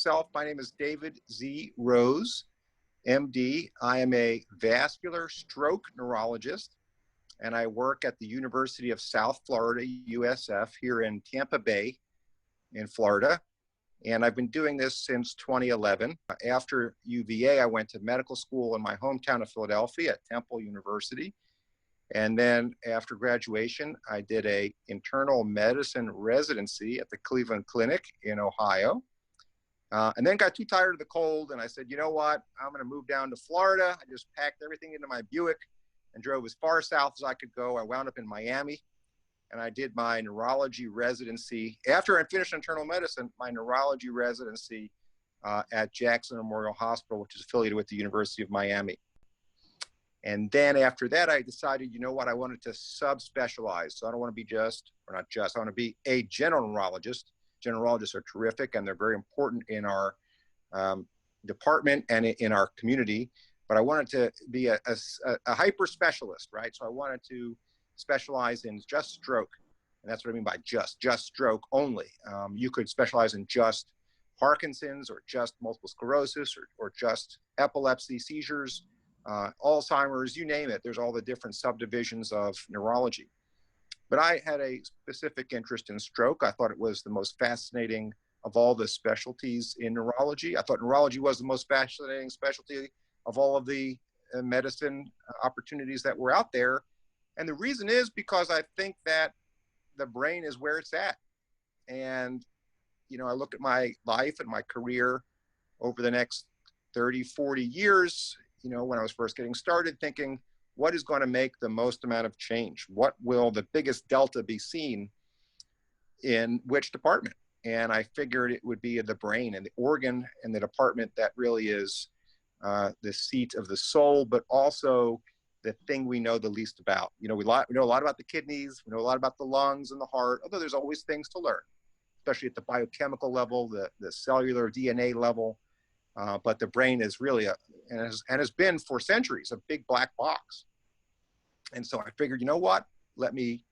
myself, my name is David Z. Rose, MD. I am a vascular stroke neurologist, and I work at the University of South Florida, USF, here in Tampa Bay in Florida. And I've been doing this since 2011. After UVA, I went to medical school in my hometown of Philadelphia at Temple University. And then after graduation, I did a internal medicine residency at the Cleveland Clinic in Ohio. And then got too tired of the cold, and I said, you know what, I'm going to move down to Florida. I just packed everything into my Buick and drove as far south as I could go. I wound up in Miami, and I did my neurology residency. After I finished internal medicine, my neurology residency at Jackson Memorial Hospital, which is affiliated with the University of Miami. And then after that, I decided, you know what, I wanted to subspecialize. So I don't want to be just, or not just, I want to be a general neurologist. General neurologists are terrific, and they're very important in our department and in our community. But I wanted to be a hyper specialist, right? So I wanted to specialize in just stroke. And that's what I mean by just stroke only. You could specialize in just Parkinson's or just multiple sclerosis or just epilepsy, seizures, Alzheimer's, you name it. There's all the different subdivisions of neurology. But I had a specific interest in stroke. I thought it was the most fascinating of all the specialties in neurology. I thought neurology was the most fascinating specialty of all of the medicine opportunities that were out there. And the reason is because I think that the brain is where it's at. And, you know, I look at my life and my career over the next 30, 40 years, you know, when I was first getting started, thinking, what is going to make the most amount of change? What will the biggest delta be seen in which department? And I figured it would be the brain and the organ and the department that really is the seat of the soul, but also the thing we know the least about. You know, we know a lot about the kidneys, we know a lot about the lungs and the heart, although there's always things to learn, especially at the biochemical level, the cellular DNA level. But the brain is really, and has been for centuries, a big black box. And so I figured, you know what, let me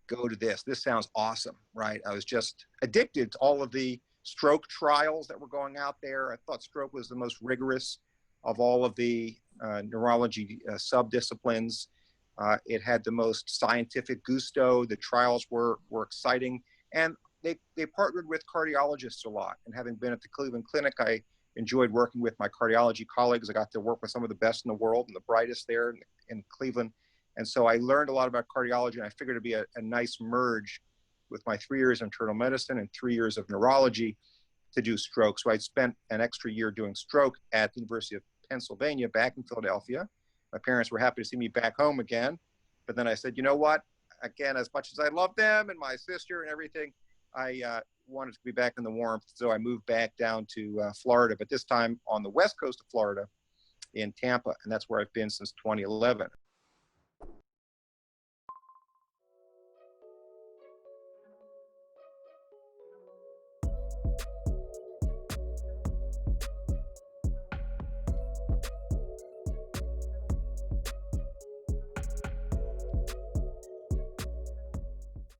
go to this. This sounds awesome, right? I was just addicted to all of the stroke trials that were going out there. I thought stroke was the most rigorous of all of the neurology subdisciplines. It had the most scientific gusto. The trials were exciting. And they partnered with cardiologists a lot. And having been at the Cleveland Clinic, I enjoyed working with my cardiology colleagues. I got to work with some of the best in the world and the brightest there in Cleveland. And so I learned a lot about cardiology, and I figured it'd be a nice merge with my 3 years of internal medicine and 3 years of neurology to do stroke. So I spent an extra year doing stroke at the University of Pennsylvania back in Philadelphia. My parents were happy to see me back home again. But then I said, you know what? Again, as much as I love them and my sister and everything, I wanted to be back in the warmth, so I moved back down to Florida, but this time on the west coast of Florida in Tampa, and that's where I've been since 2011.